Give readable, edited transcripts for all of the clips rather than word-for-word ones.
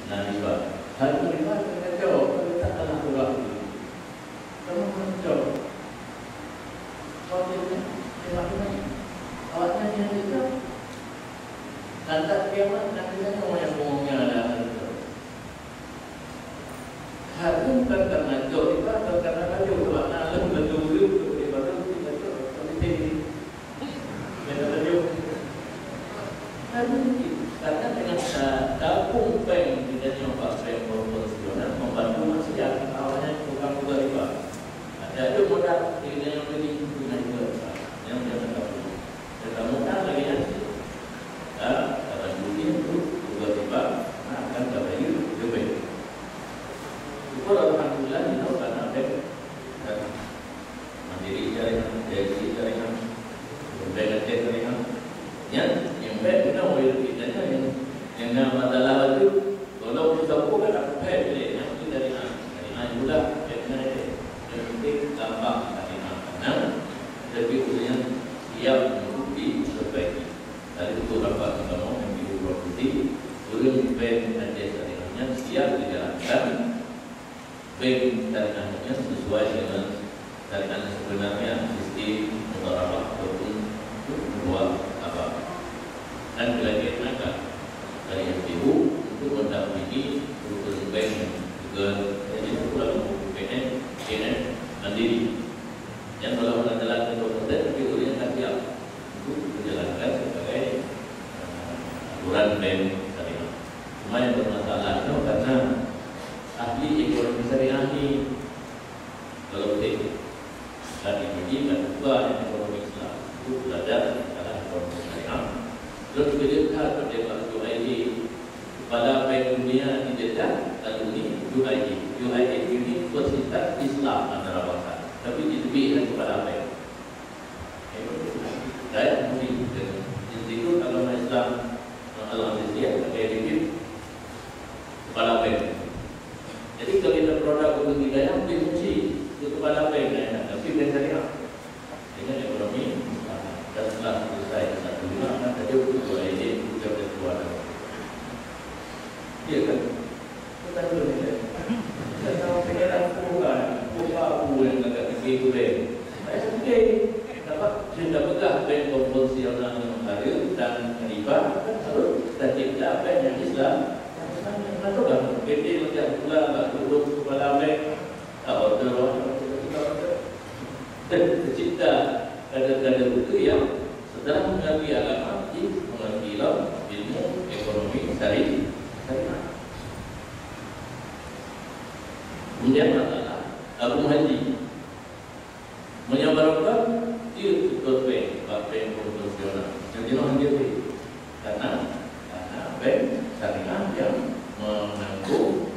Nah, riba. Hari riba kita jawab kalau tak dalam surah itu. Kamu menjawab. Waktunya, waktunya, awaknya yang itu. Nanti kiamat nanti kan orang yang ngomongnya ada itu. Hari bukan karena jauh riba atau karena baju awaknya alam betul-betul riba itu tidak jauh. Tapi beda baju. Karena dengan gabung bank dengan yang bank konvensional membantu masyarakat awalnya bukan riba. Ada itu modal yang beli dengan riba yang jangan gabung. Kita modal lagi nanti. Kalau dunia itu riba akan dapat lebih. Syukur alhamdulillah ini karena bank mandiri jaringan, jadi jaringan, bank jaringan. Yang baik guna oleh kita yang masalah itu kalau kita bukan apa boleh yang itu dari juga kena yang penting gampang dari mana tapi urusannya siap menuruti sebaik dari itu rapat kita mau mengambil produksi turun baik dan jaringannya siap dijalankan baik jaringannya sesuai dengan jaringan sebenarnya sistem mudharabah ataupun dua dan belajar tenaga dari FPU untuk mendampingi urusan bank juga jadi pulang BNN mandiri yang melakukan jalan kemudian FPU yang tak siap untuk menjalankan sebagai aturan bank syariah. Cuma yang bermasalah itu karena ahli ekonomi syariah ini kalau tidak dan ini dan juga ekonomi Islam itu belajar dalam ekonomi syariah. Terus kita berdebat UID pada bank dunia didesak lalu ini UID Universitas Islam antara bangsa tapi ditebihkan kepada bank. Saya mungkin institut agama Islam Al-Aziziyah akreditasi kepada bank. Jadi kalau kita produk untuk hidayah dikunci kepada bank tapi bank syariah dengan ekonomi dan setelah selesai satu lima akan ada dua ini juga berkeluar. Iya kan? Kita dulu ni. Kita tahu pengeran bukan yang agak tinggi tu deh. Saya sedih dapat sudah pegang bank konvensional yang baru dan riba harus dan tidak bank yang Islam. Mana tu kan? PT macam pula tak turun kepala bank. Tak order dan tercipta ada buku yang setelah mengerti agama mengerti ilmu ekonomi syariah. Kemudian masalah Abu Haji menyabarkan dia tutup bank konvensional yang jenuh dia karena bank syariah yang menanggung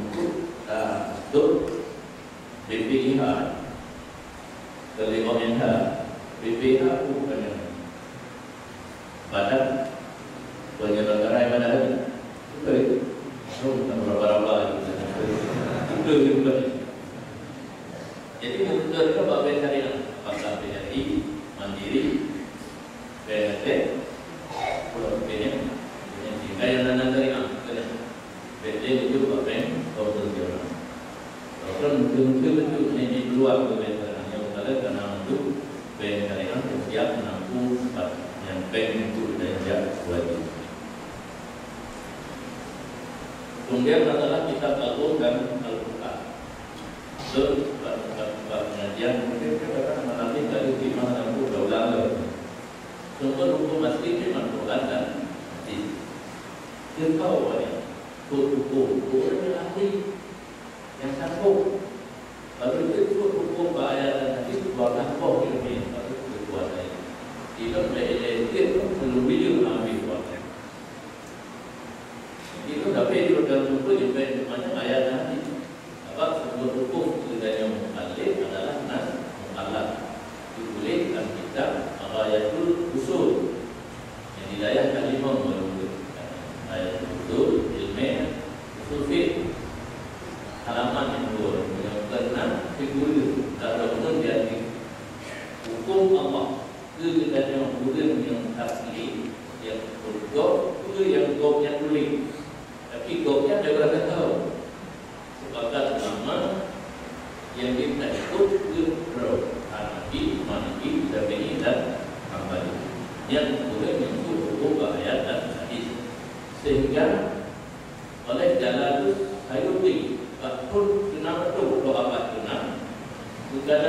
untuk BPIH dari ONH BPIH bukan yang badan penyelenggara ibadah haji. Bukan berapa-berapa itu. Jadi betul itu Pak Ben syariah, apakah BRI, Mandiri, BNT, Pulau BN, jika yang nana syariah, BNT itu Pak Ben konvensional. Kalau betul-betul ini di luar BN syariah yang karena untuk BN syariah siap menampung yang bank itu dan wajib. Kemudian adalah kita gabungkan Al-Quran. So, pengajian mungkin kita akan mengalami dari 560 daulah. Sumber hukum asli memang Quran dan hadis. Kita tahu ya, hukum yang ahli yang sanggup. Lalu itu hukum ayat dan hadis bukan kau ini, lalu berkuasa. Tidak itu belum video ambil kuasa. Itu tapi di dalam buku juga banyak ayat dan hadis. Apa sumber hukum sebenarnya mukallaf adalah nas mukallaf. Diboleh dalam kitab Ayatul Usul yang didayahkan Imam Nawawi. Ayatul Usul ilmiah usul fiqh halaman yang kedua yang ke-6 fiqhul darul jadi hukum Allah itu kita yang bukan yang asli yang bergok itu yang gok yang tulis tapi berikutnya dia berada tahu sepakat ulama yang kita ikut Guru Hanafi, Maliki, Syafi'i dan Hambali yang boleh menyebut hukum ayat dan hadis. Sehingga oleh Jalalus Sayuti pun kenapa tu apa kena ada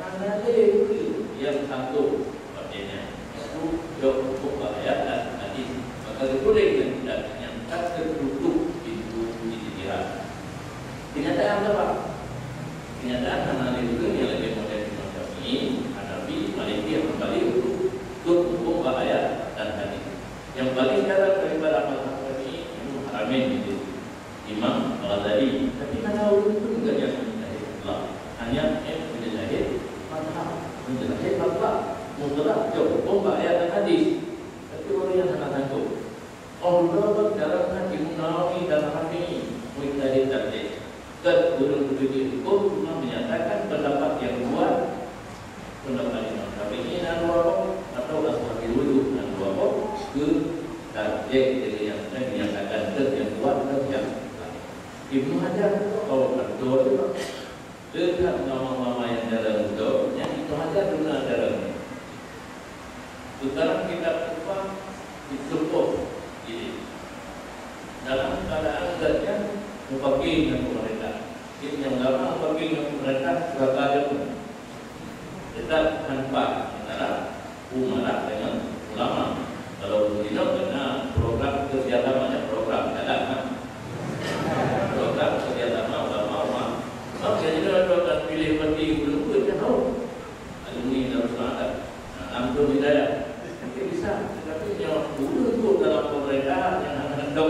analisa yang satu artinya itu hukum ayat dan hadis. Maka boleh tidak menyangka tertutup itu ijtihad. Kenyataan apa? Kenyataan analisa yang lebih modern macam ini, Hanafi, Maliki, Hambali untuk hukum ayat dan hadis. Yang paling jarang daripada mazhab ini Imam Haramain itu Imam Ghazali. Tapi mana ulun itu bukan yang menjahit Allah, hanya yang menjahit mazhab, menjahit mazhab mutlak hukum ayat dan hadis. Tapi orang yang sangat sanggup. Allah dalam Imam Nawawi dan Hanafi menjahit tadi. Guru-guru hukum cuma menyatakan pendapat yang kuat, pendapat Imam Syafi'i dan Wahabi atau Ashabul Wudu dan Wahabi ke tarjih dari yang menyatakan yang kuat dan yang lain. Ibnu Hajar kalau berdoa itu dekat nama-nama yang dalam doa, yang Ibnu Hajar benar dalamnya. Sekarang kita lupa disebut ini dalam keadaan zatnya mufakir dan pemerintah. Ini yang lama mufakir dan pemerintah berkata pun tetap tanpa antara umat dengan ulama. Kalau tidak kena program kerjasama, program dalam program kerjasama ulama. Maka jadi orang pilih parti belum pun tahu. Alumni harus ada. Ambil hidayah. Mungkin bisa. Tetapi yang dulu itu dalam pemerintahan yang hendak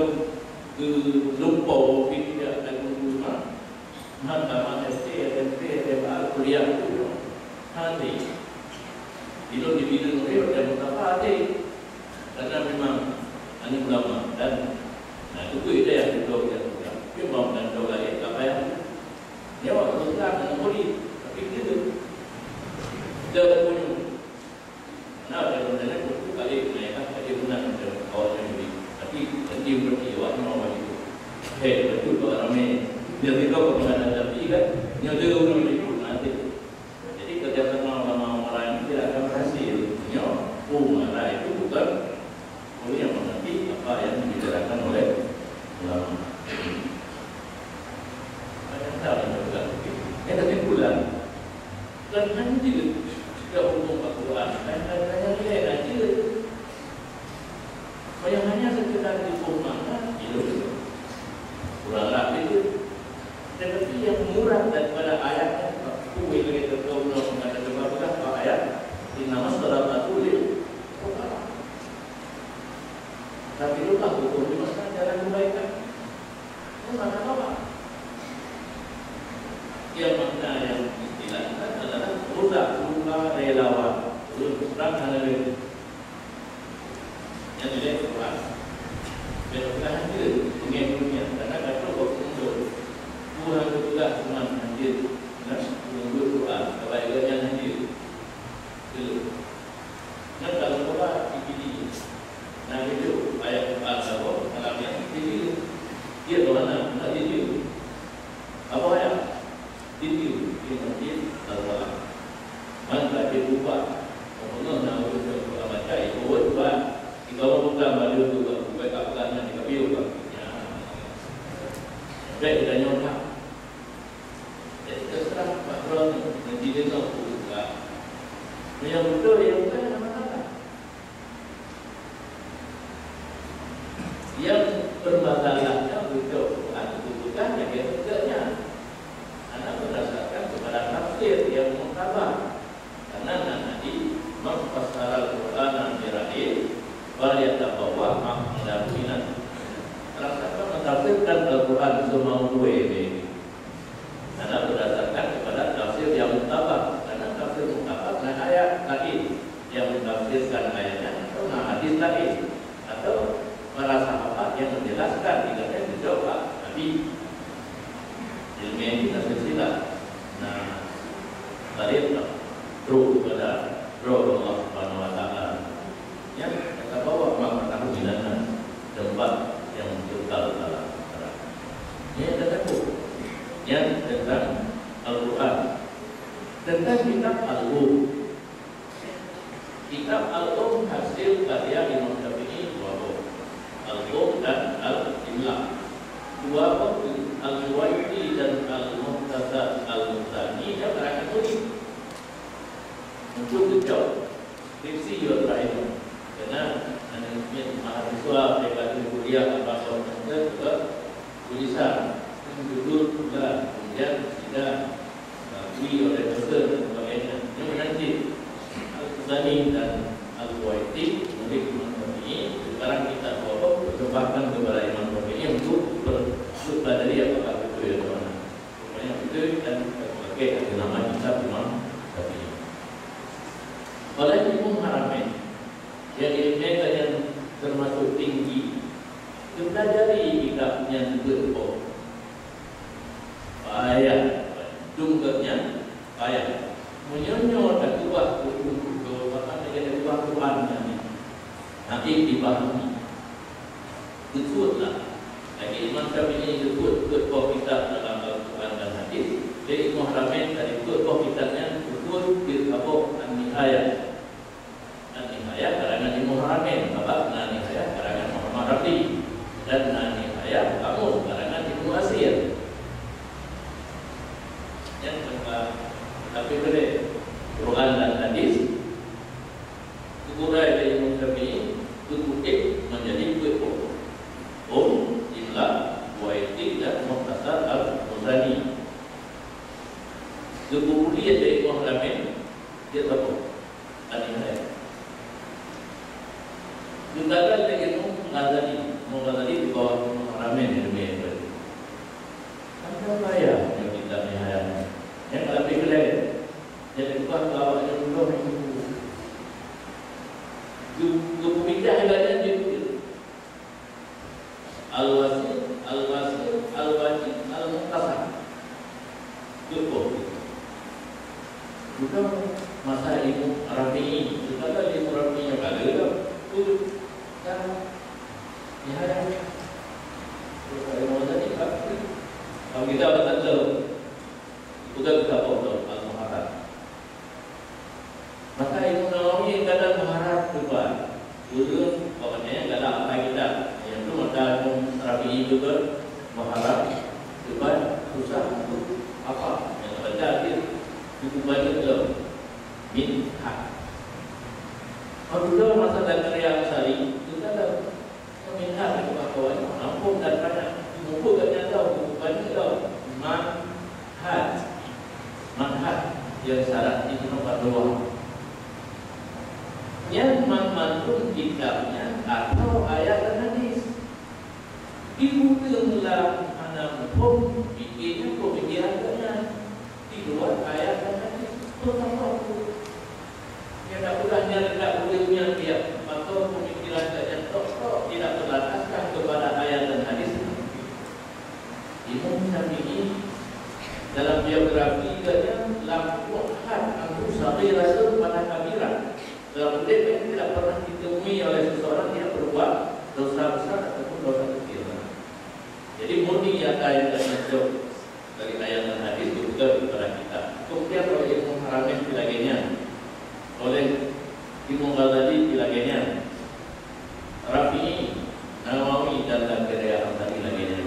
lupa tidak ada guna. Maka ST, SMP, SMA, kuliah itu hati. Itu di bidang real dan betapa hati. Karena memang ini ulama dan itu ide yang kita lakukan. Kita mau dan doa apa yang nyawa Islam dan Mudi, tapi itu dia punya. Nah, kalau dia pun kali mereka kali guna untuk awalnya Mudi, tapi nanti berkiwat mau itu. Betul ramai. Dia tidak pernah ada tapi kan, dia orang itu nanti. Jadi kerjasama ulama orang ini tidak akan berhasil. Umara itu bukan yang mengerti apa yang dibicarakan oleh ulama. Banyak hal yang juga. Yang kesimpulan, dan hanya jika hukum Al-Quran, hanya nilai aja. Yang hanya sekedar dikumandang itu kurang rapi itu. Tetapi yang murah daripada ayatnya, kuih lagi terkau mengatakan beberapa ayat. Nama salatatul tapi lupa hukum di masa jalan kebaikan. Itu mana apa? Yang makna yang istilahnya adalah luka relawan. Terang hal-hal yang tidak kuat. Benar hadir pengikutnya karena kata untuk Tuhan juga cuma hadir. Menunggu Quran kebaikannya hadir. Nah kalau kita dipilih, nah itu ayat Al-Quran alamnya dipilih. Dia mana? Nak dipilih. Apa ayat? Dipilih. Dia nanti Al-Quran. Maka dia buat. Allah nak urus baca itu buat. Kita orang bukan balik tu, bukan kapalnya di kapil kan. Baik kita nyoba. Jadi terserah Pak Ron nanti dia nak buka. Yang betul yang bukan nama-nama. Yang bermasalahnya betul bukan yang ketiganya. Karena berdasarkan kepada tafsir yang muktabar. Karena nanti memfassara Al-Quran al-Qira'in waliyatabawa ma'amudaminan. Rasakan mentafsirkan Al-Quran semampu ini. Karena berdasarkan kepada tafsir yang muktabar. Karena tafsir muktabar nah ayat tadi yang mentafsirkan ayatnya atau nah hadis tadi atau para sahabat yang menjelaskan tidaknya dicoba Nabi ilmiah kita silsilah. Nah tadi terus kepada roh Allah Subhanahu Wa Taala yang kita bawa makna binatang tempat yang betul. yang tentang Al-Quran, tentang kitab Al-Um. Kitab Al-Um hasil karya Imam Syafi'i dua buku, Al-Um dan Al-Imla. Dua buku Al-Suwaidi dan Al-Muhtasar Al-Muhtani dia karangan tulis untuk dijawab skripsi yang terakhir. Karena mahasiswa mereka kuliah apa-apa juga tulisan judul pula, kemudian tidak diakui oleh dosen dan sebagainya. Yang menanti Al-Muhtani dan Al-Suwaidi milik Imam Syafi'i. Sekarang kita persembahkan kepada Imam Syafi'i untuk berpelajari apakah itu ya teman. Pokoknya itu dan sebagai ada nama kitab Imam Syafi'i. Oleh Imam Haramain yang ilmiah yang termasuk tinggi, mempelajari kitabnya berbau payah, dungganya payah, menyonyor dan ubah buku bahkan menjadi ubah Tuhannya nanti dipahami betullah. Lagi Imam Syafi'i sebut berbau kitab dalam Al-Quran dan hadis. Jadi Imam Haramain dari berbau kitabnya sebut Al-Abok An-Nihayah. An-Nihayah karangan Imam Haramain, Babak An-Nihayah karangan Muhammad Rafi, dan An-Nihayah Kamus karangan Ibnu Asir. Yang tapi boleh Quran dan hadis dikurai dari Imam Syafi'i dikutip menjadi buku Imla, Suwaidi dan Muhtasar Al-Muhtani. Buku dia dari Imam Haramain dia tahu An-Nihayah. Juga ada Imam Ghazali di bawah Imam Haramain di dunia itu. Ada saya yang kita Nihayah. Yang lebih keren, jadi bukan bawa yang belum itu. Buku pindah harganya gitu. Al-Wasil, Al-Wajid, Al-Muhtasar. Buku. Bukan masa Imam Rafi'i. Juga ada Imam Rafi'i yang ada. Itu kan Nihayah. Kalau tadi kalau kita akan tahu. Bukan kita foto Al-Muharrar. Maka Imam Nawawi kadang mengharap juga dulu pokoknya dalam apa kita yang itu maka Rafi'i juga mengharap supaya susah untuk apa yang baca cukup banyak itu minhaj. Kalau dulu masa Zakaria Ansari kita ada minhaj itu bawahnya nampung dan banyak buku katanya tahu buku banyak tahu manhaj yang syarat itu nomor 2 yang manhajun kitabnya atau ayat dan hadis dibutuhlah mana pun bikinnya pemikirannya di luar ayat dan hadis terutama yang tak pulahnya tidak bolehnya dia atau pemikiran yang tok tidak berlandaskan kepada ayat dan hadis. Imam Syafi'i dalam biografi dia lakukan antu saghirah pada kabiran. Dalam hidup ini tidak pernah ditemui oleh seseorang yang berbuat dosa besar ataupun dosa kecil. Jadi murni ada yang termasuk dari ayat dan hadis juga kepada kita. Kemudian oleh Imam Haramain sebagainya, oleh Imam Ghazali sebagainya, Rafi'i, Nawawi dan Zakaria sebagainya.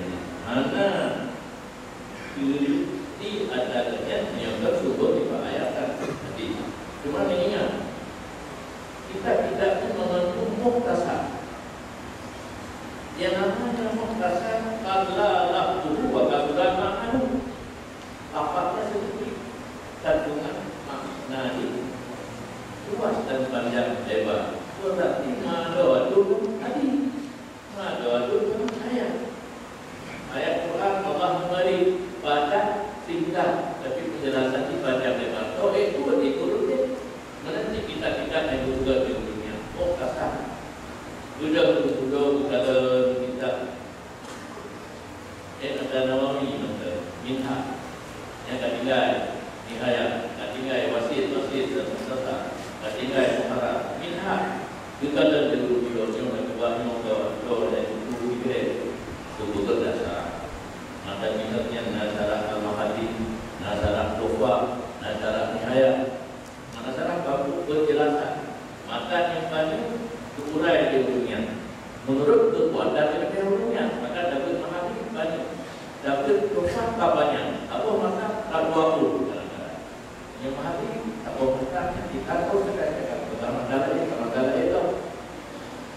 Mana di adanya yang tersebut diperayatkan tadi. Cuma ingat kita tidak mengandung muhtasar. Yang namanya muhtasar Allah tuhu wa kabla ma'anu. Apakah seperti kandungan makna ini luas dan panjang lebar. Berarti ma'adawatu tadi ma'adawatu ayat Quran Allah memberi pada singkat tapi penjelasan di panjang lebar. Oh itu dikurutnya nanti kita yang juga di dunia. Oh kasar. Sudah kata kita. Ada Nawawi minhaj. Yang ketiga Nihayah, ketiga wasit dan Muhtasar, ketiga Muharrar. Minhaj. Kita dan dulu yang kedua dan buku itu buku berdasar. Maka minhajnya adalah Al-Muharrar baca dosa banyak. Apa maka tak 20 kadang-kadang. Yang mahali apa maka kita tahu cakap pertama kali itu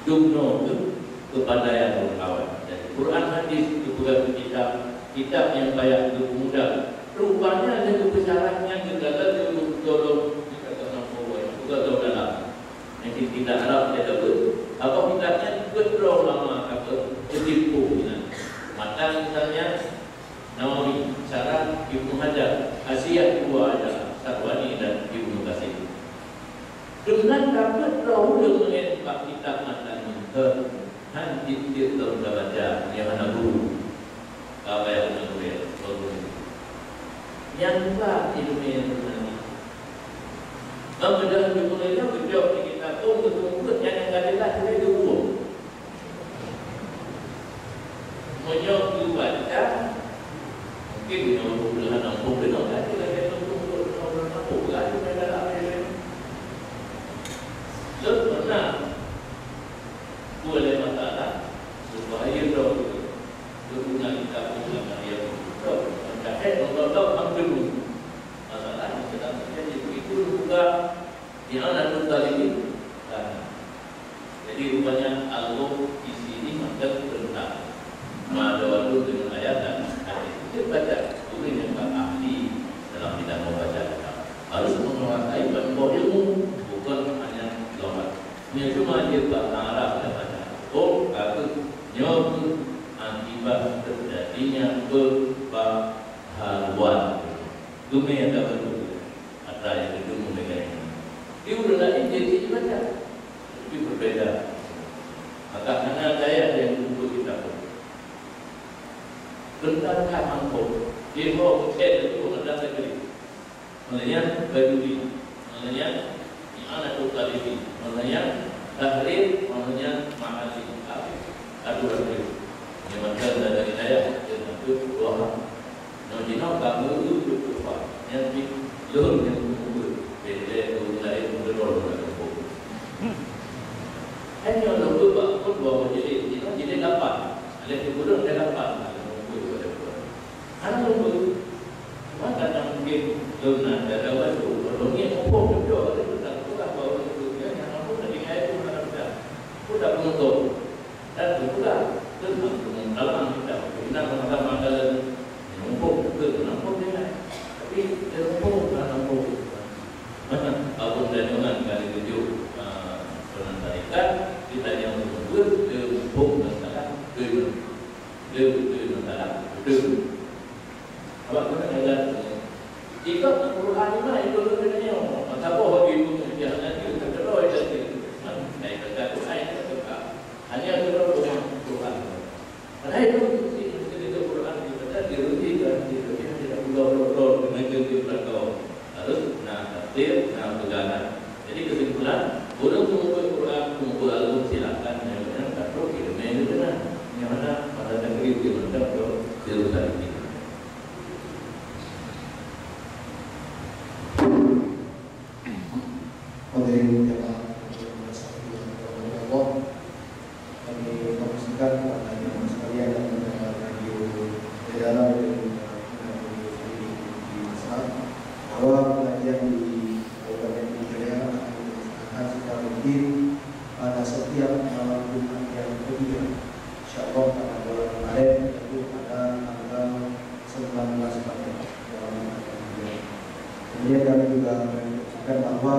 dumno itu kepada yang kawan. Jadi Quran hadis itu bukan kitab yang banyak mudah. Rupanya ada kebesarannya segala tolong juga tahu dalam. Yang tidak Arab dia tahu. Apa kitabnya betul lama apa tertipu. Maka misalnya Nawawi, Syarah Ibnu Hajar, Asia dua adalah Sarwani dan Ibnu Katsir. Dengan dapat tahu dengan Pak kitab matan itu, han itu tahu baca yang mana guru. Apa yang guru? Yang tak ilmu ini. Dalam jumlahnya berjauh kita pun betul-betul yang adalah dari dua. Menyok dibaca mungkin dengan nampung dengan ada lagi nampung lagi dalam ini. Pernah boleh masalah supaya guna kita punya karya itu mencapai untuk hampir masalah sedang terjadi itu juga di mana tadi. Jadi rupanya Allah di sini maka tentang ada waktu dengan ayat dan hadis. Kita baca bukan yang ahli dalam bidang membaca harus menguasai banyak ilmu, bukan hanya loghat. Ini cuma dia bahasa Arab dan baca. Oh, kata nyok akibat terjadinya perbaharuan. Dunia ada betul. Ada yang itu mengenai. Dia udah lain jadi baca. Tapi berbeda. Maka hanya ayat yang untuk kita tentang kampung, dia mau itu ada negeri, maknanya berduri, maknanya anak tadi, maknanya tahrir, maknanya mahali, aduh negeri, yang macam dari saya, yang itu dua, nojino kamu itu berapa, yang di luar yang kubur, beda lain berdoa berdoa. Hanya orang tu pun bawa jadi dapat, ada kubur dia dapat. Anak itu, maka yang mungkin doa dan doa itu, orang yang hukum juga, itu tak suka bawa itu, yang aku tadi kaya itu tak ada, sudah menutup, dan juga tentang dalam kita, kita mengatakan dalam hukum itu, hukum dia, tapi hukum bukan hukum, mana abang dan jangan kali tujuh, pernah tarikan kita yang berburu hukum dan salah, salah, awak kena jalan. Jika Al-Quran ini itu sebenarnya apa hobi itu jangan itu terlalu jadi. Naik ke Al-Quran itu hanya terlalu Quran. Karena itu di Al-Quran dibaca dirugikan tidak pulau dengan jadi belakang. Harus tafsir, pegangan. Jadi kesimpulan, orang mengumpul Quran, mengumpul Al-Quran silakan. Yang tak perlu kita main dengan yang mana pada negeri itu macam tu dirugikan. Kemudian kami juga menunjukkan bahwa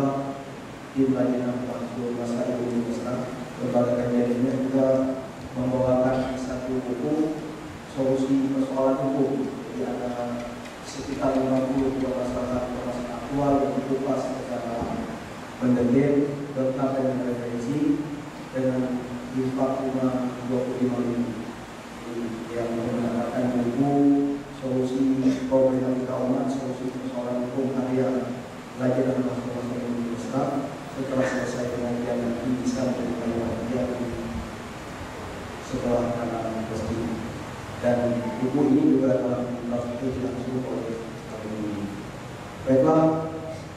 tim layanan Mahkamah Masyarakat Indonesia lembaga kajian ini juga membawakan satu buku solusi persoalan hukum. Jadi ada sekitar 52 masalah aktual yang dikupas secara mendetil tentang dengan referensi dengan infak 25.000 yang menggunakan buku solusi pemerintah kita umat, solusi persoalan hukum karya pelajaran Mahkamah Indonesia. Setelah selesai pengajian nanti bisa memberikan pengajian setelah anak pasti. Dan buku ini juga telah dilakukan langsung oleh kami. Baiklah,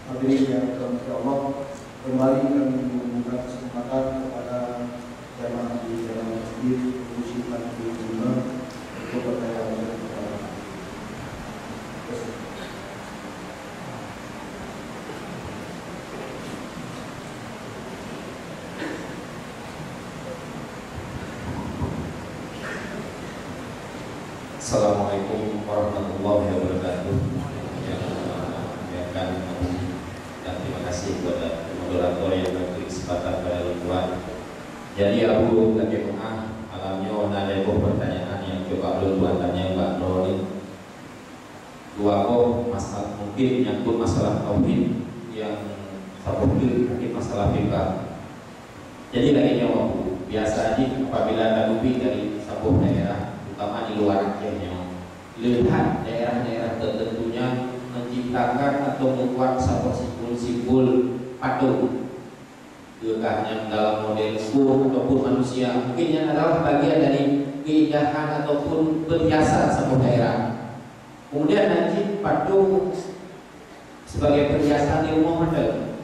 hadirin yang dirahmati Allah, kembali kami membuka kesempatan kepada jamaah di dalam masjid Musyiman di Jum'ah untuk bertanya kepada Assalamualaikum warahmatullahi wabarakatuh. Dan terima kasih kepada moderator yang memberi kesempatan pada Tuhan. Jadi aku lagi alamnya ada pertanyaan yang coba Tuhan tanya Mbak Noni. Dua masalah mungkin nyangkut masalah tauhid yang terpukul mungkin masalah fikah. Jadi lagi nyawa biasa aja apabila ada lebih dari satu daerah, terutama di luar Aceh, lihat daerah-daerah tertentunya menciptakan atau membuat satu simbol-simbol patung, entah dalam model kur ataupun manusia, mungkin yang adalah bagian dari keindahan ataupun perhiasan satu daerah. Kemudian nanti patung sebagai perhiasan di rumah model,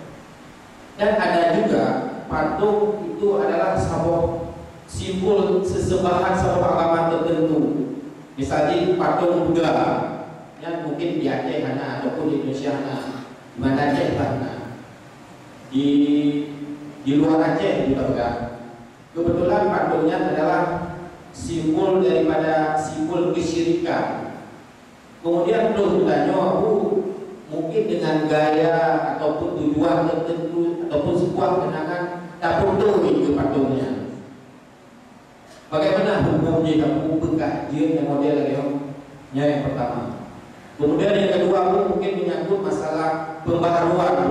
dan ada juga patung itu adalah sebuah simbol sesembahan sebuah agama tertentu. Misalnya patung Buddha yang mungkin di Aceh ataupun di Indonesia mana Aceh di luar Aceh juga kan. Kebetulan patungnya adalah simbol daripada simbol kesyirikan. Kemudian Buddhanya mungkin dengan gaya ataupun tujuan tertentu ataupun sebuah kenangan tertentu itu patungnya. Bagaimana hukumnya kamu pengkajian yang model yang pertama. Kemudian yang kedua mungkin menyangkut masalah pembaharuan.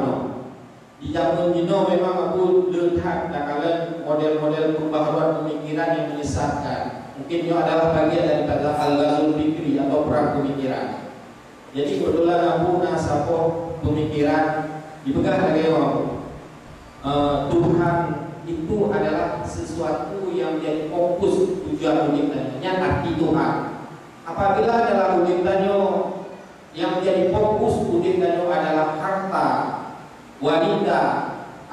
Di zaman Cina memang aku lihat kala model-model pembaharuan pemikiran yang menyesatkan. Mungkin itu adalah bagian daripada al-ghazul fikri atau perang pemikiran. Jadi kebetulan aku nasapoh pemikiran dipegang lagi Tuhan itu adalah sesuatu yang menjadi fokus tujuan uripnya, arti Tuhan. Apabila dalam uripnya yang menjadi fokus uripnya adalah harta, wanita,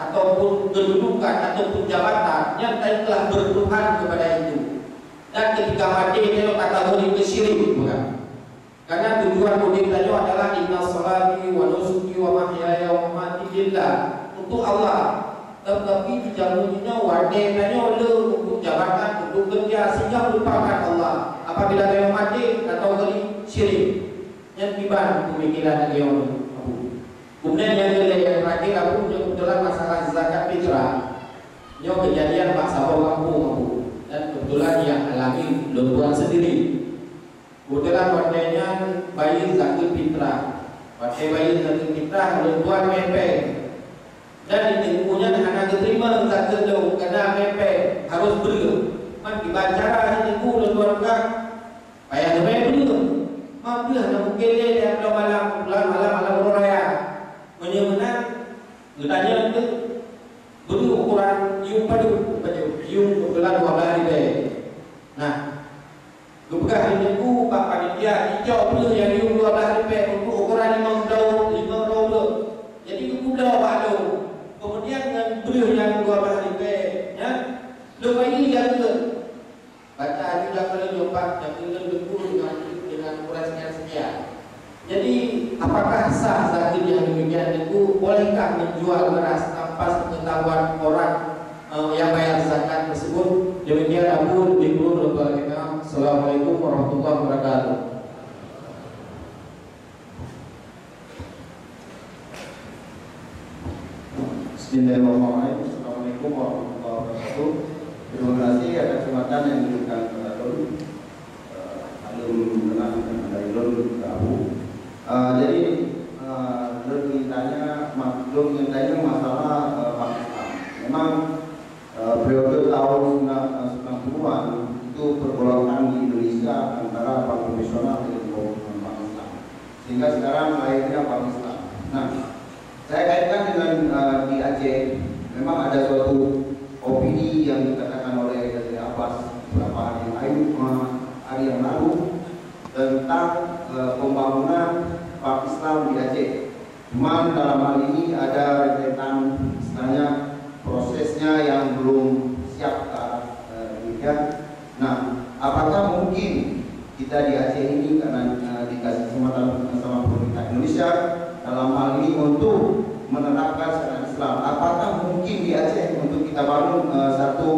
ataupun kedudukan ataupun jabatan, yang telah bertuhan kepada itu. Dan ketika mati dia kategori kesyirik, bukan? Karena tujuan uripnya adalah inna sholati wa nusuki wa mahyaya wa mamati lillah, untuk Allah. Tetapi di jamunya wadahnya untuk jabatan, untuk kerja, sehingga melupakan Allah. Apabila dia mati atau beri syirik, yang tiba pemikiran dia. Kemudian yang terakhir aku kebetulan masalah zakat fitrah. Ini kejadian Pak Sabong kampung dan kebetulan yang alami luruan sendiri. Kebetulan wadahnya bayi zakat fitrah, pakai bayi zakat fitrah luruan mepeng. Dan di bukunya anak diterima zakat jauh karena mepek harus beri. Man dibaca ini buku dan kan payah mepek beri. Mampu hanya mungkin dia malam raya menyemenang bertanya itu beri ukuran iung padu iung ukuran 12 ribu. Nah, kebetulan ini buku Pak Panitia hijau beri yang iung 12 ribu untuk ukuran 5 row. Jadi buku dah baru. Kemudian dengan beliau yang 12 ribu, ya, lupa ini jaga. Baca juga kalau jumpa jaga betul dengan ukuran sekian. Jadi apakah sah zakat yang demikian itu? Bolehkah menjual beras tanpa sepengetahuan orang yang bayar zakat tersebut? Demikian aku diburu kepada kita. Assalamualaikum warahmatullahi wabarakatuh. Bismillahirrahmanirrahim. Assalamualaikum warahmatullahi wabarakatuh. Terima kasih atas kesempatan yang diberikan kepada Alun kenal dari Alun ke Abu. Jadi Alun ingin tanya masalah Pakistan. Memang periode tahun 90-an itu pergolakan di Indonesia antara bank profesional dengan Pakistan, sehingga sekarang lahirnya Pakistan. Nah, saya kaitkan dengan di Aceh, memang ada suatu opini yang dikatakan oleh Dari Abbas beberapa hari yang lalu tentang pembangunan Park Islam di Aceh. Cuman dalam hal ini ada rentetan istilahnya prosesnya yang belum siap demikian. Nah, apakah mungkin kita di Aceh ini karena dikasih kesempatan sama pemerintah Indonesia dalam hal ini untuk menerapkan syariat Islam, apakah mungkin di Aceh untuk kita bangun satu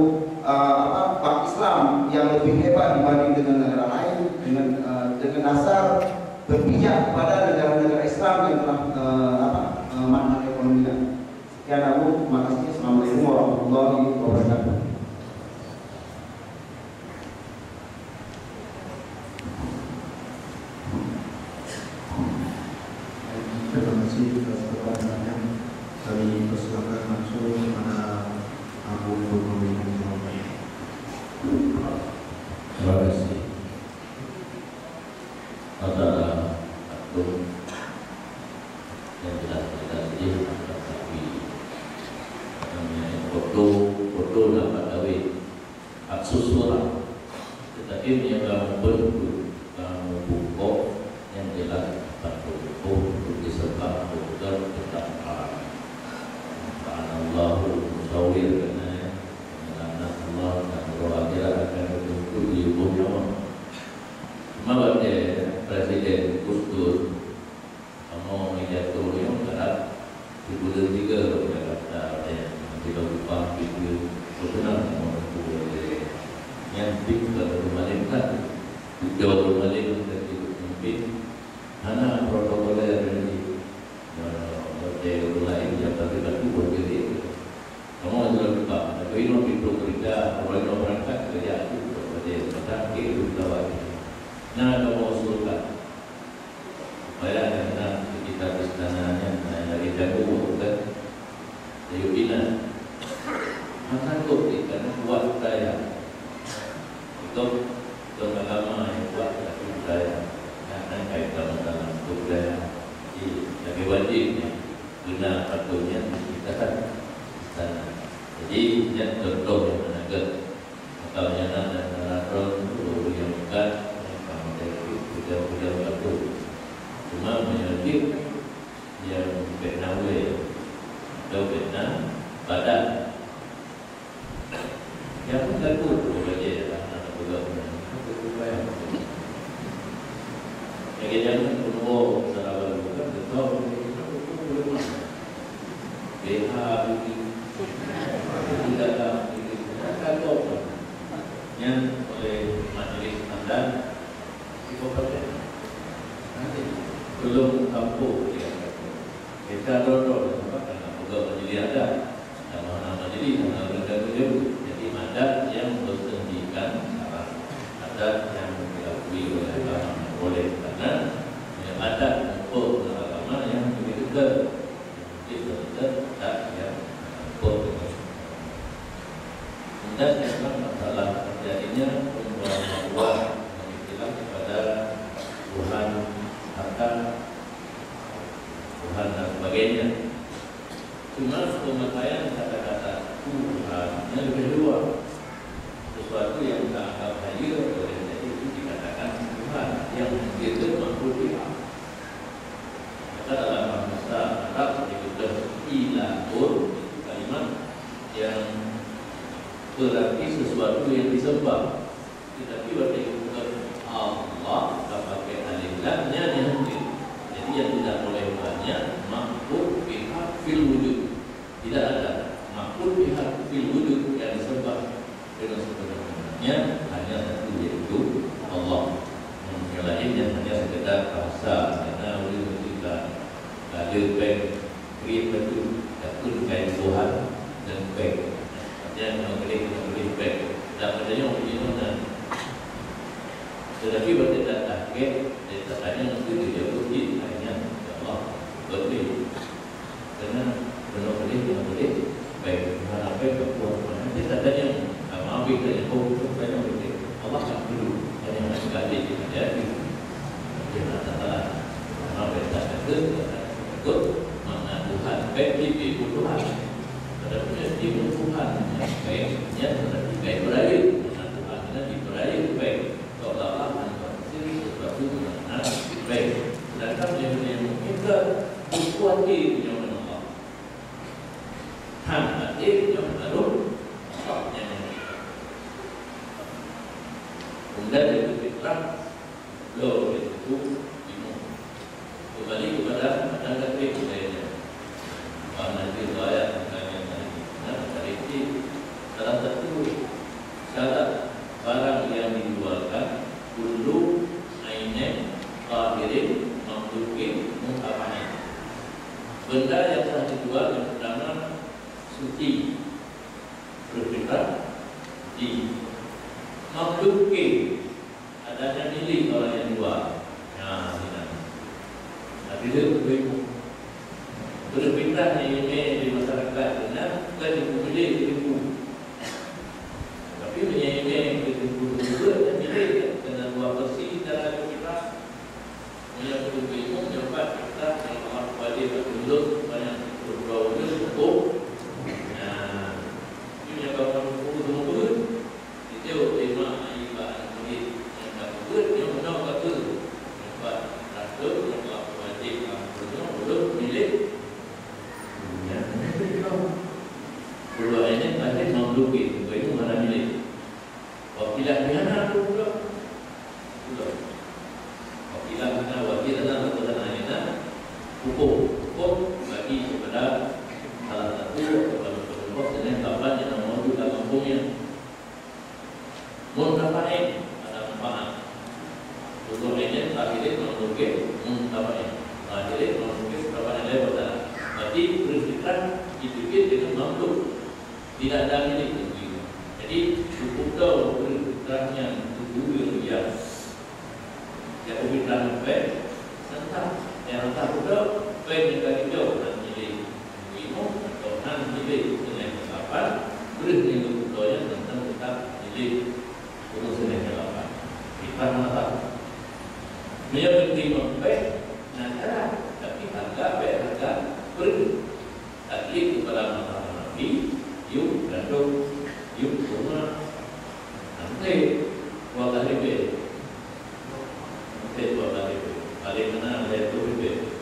Park Islam yang lebih hebat dibanding dengan negara lain dengan dasar berpijak kepada negara-negara Islam yang telah manfaat ekonominya. Sekian aku, terima kasih. Assalamualaikum warahmatullahi wabarakatuh. Terima kasih atas pertanyaannya. Kami persilakan langsung kepada Abu Purnomo. Terima kasih. Adalah satu yang tidak sedih, tapi namanya foto dapat kawin aksus suara, tetapi yang kamu bentuk, kamu buka yang jelas foto untuk disertai betul tentang Allahu musawir karena Allah dan roh akhirat akan berbentuk di bumi. Cuma Presiden Gus Dur mau menjatuh yang berat di bulan 3 Jakarta tidak lupa video berkenaan yang tinggal memalingkan jauh memalingkan dari mungkin mana protokoler dari lain yang terlibat buat diri kamu sudah lupa tapi ini itu kerja orang berangkat kerja itu pada petang itu lawat. Nah, kamu usulkan supaya karena kita istananya dari jago kan, dari bina, maka tu karena buat budaya itu lama yang buat budaya, karena kait dalam budaya di lebih wajibnya guna patutnya kita kan istana. Jadi yang contoh yang menaker atau yang narapron itu yang bukan Udah bagus, cuma menyelidiki yang Vietnam atau Vietnam badan yang bagus berbeda anak juga yang jangan perlu sahabat bukan betul BH tidak kalau yang oleh majelis anda belum kampung kita dorong karena pegawai jadi ada nama jadi jadi adat yang bersendikan adat yang diakui oleh agama boleh karena adat untuk agama yang begitu adat yang boleh dan memang masalah terjadinya pembuat kepada Tuhan harta Tuhan dan sebagainya. Cuma pemakaian kata-kata Tuhan yang lebih luas, sesuatu yang tak anggap hadir boleh jadi itu dikatakan Tuhan yang itu makhluk Tuhan. Maka dalam bahasa Arab disebut ilahur, itu kalimat yang berarti sesuatu yang disembah. Tetapi berarti Allah pakai alif lamnya dihenti. Jadi yang tidak boleh banyak makhluk pihak fil wujud. Tidak ada makhluk pihak fil wujud yang disembah dengan sebenarnya hanya satu yaitu Allah. Yang lainnya hanya sekedar bahasa karena oleh kita ada bank create itu takut kain Tuhan dan bank. Yang boleh bank dan adanya orang tetapi bertindak target dan katanya untuk dijauhi hanya Allah boleh karena benar boleh baik harapan kekuatan nanti katanya maaf kita yang kau supaya boleh Allah tak perlu hanya masih ada jadi kita tak maaf kita takut mana Tuhan baik di Tuhan tetapi di Tuhan baiknya tetapi baik berakhir mana Tuhan di berakhir baik Allah baik, sedangkan yang kita kuat di yang Allah, hati yang baru, kemudian itu fitrah, lo itu bingung. Kembali kepada masyarakat budayanya. Nanti ayat dari ini salah satu syarat barang yang dijualkan dulu ainnya qahirin, mamlukin, mutafahin. Benda yang telah dijual yang pertama suci, berfitrah, suci. Mamlukin, adanya milik orang yang jual. Nah, tidak. Tapi dia berfitrah ini di masyarakat benar bukan milik ibu. Tapi menyanyi ibu juga milik dengan 2% dalam berfitrah. Yang kedua ibu mendapat fitrah yang amat wajib bertunduk banyak berbau hukum. Nah, ini menyebabkan hukum tersebut itu lima ibadah milik yang tersebut yang benar betul dapat rasul yang wajib bertunduk milik. Kedua ini pasti mamlukin, itu mana milik. Wakilah pihana itu pula. Wakilah pihana, wakilah hukum bagi kepada salah satu kelompok dengan kapan yang mewujud dalam hukumnya. Muntafain ada manfaat. Hukum ini akhirnya mamlukin, muntafain. Akhirnya mamlukin berapa nilai pada. Berarti berfitrah dipikir dengan mamluk. Tidak ada milik itu. Jadi cukup tahu berfitrahnya itu yang berfitrah baik tentang yang tak tahu baik dari jauh dan milik ibu atau nan milik dengan kapan berfitrah yang tentang tetap milik urusan yang kapan fitrah mata menyebut baik nanti tapi harga baik harga berfitrah taklif kepada mata Nabi. Yuk, gandum, yuk, rumah, nanti buat ribe, nanti buat ribe. Paling mana ada itu ribe,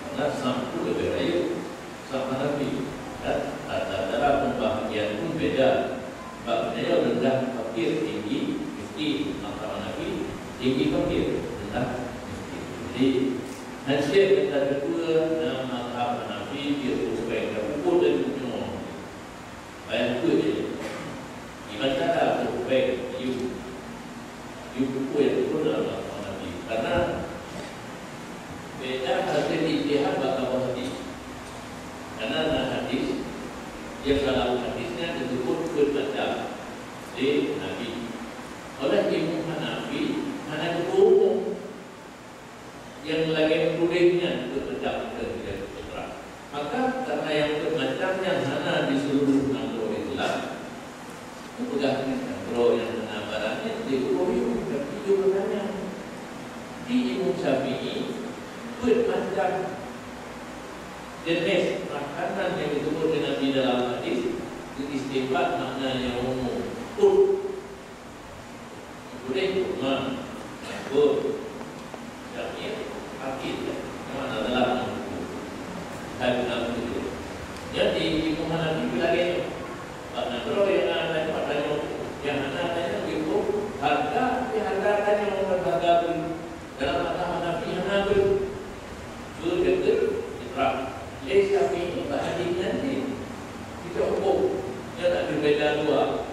karena sampu lebih rayu, sama Nabi. Dan antara pembahagian pun beda. Maknanya rendah fakir tinggi, miskin antara Nabi, tinggi fakir rendah miskin. Jadi nasihat kita kedua nama Nabi dia supaya kita pukul dan bayang tu je. Gimana cara berbaik you buku yang betul dalam agama Nabi. Karena beda hasil ijtihad bakal hadis. Karena hadis yang dalam hadisnya disebut berbaca di Nabi. Oleh Imam Hanafi, hanya umum yang lagi bolehnya berbaca ke fitrah. Maka karena yang bermacamnya hanya di seluruh mudah bro yang barangnya diukur tapi jumlahnya di Imam Syafi'i bermacam jenis makanan yang disebut dengan di dalam hadis istifat maknanya umum boleh cuma makbul Syafi'i akid mana dalam hadis itu jadi Imam Hanafi lagi kalau yang ada padanya yang ada itu harga harganya harga dalam agama Nabi yang ada itu fitrah. Jadi Syafi'i bahagi nanti kita hukum dia tak berbeza dua.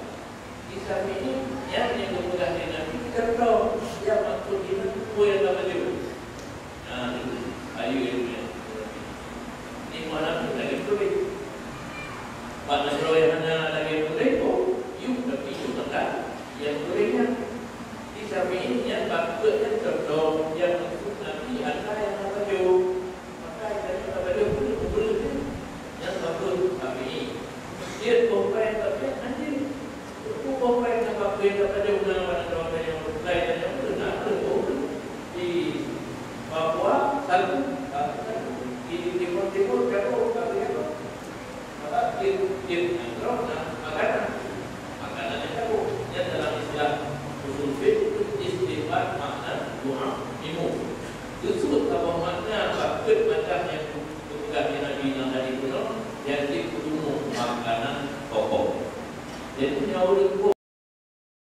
Di Syafi'i yang kemudahan Nabi kita tahu dia maksud kita yang tak betul. Nah itu ayu ini mana pun lagi boleh. Pada bro yang hanya lagi boleh you tapi you tak yang bolehnya di Syafi'i yang bakatnya terdo yang maksud Nabi ada yang apa you maka yang apa you boleh yang bagus Syafi'i dia komplain tapi nanti aku komplain apa beda pada undang-undang orang yang berkaitan yang benar di Papua satu di timur jauh makanan itu yang dalam istilah usul fiqh istifat makna doa imu disebut apa makna bakut macam yang bukan Nabi Nabi kuno yang dikudu makanan pokok jadi punya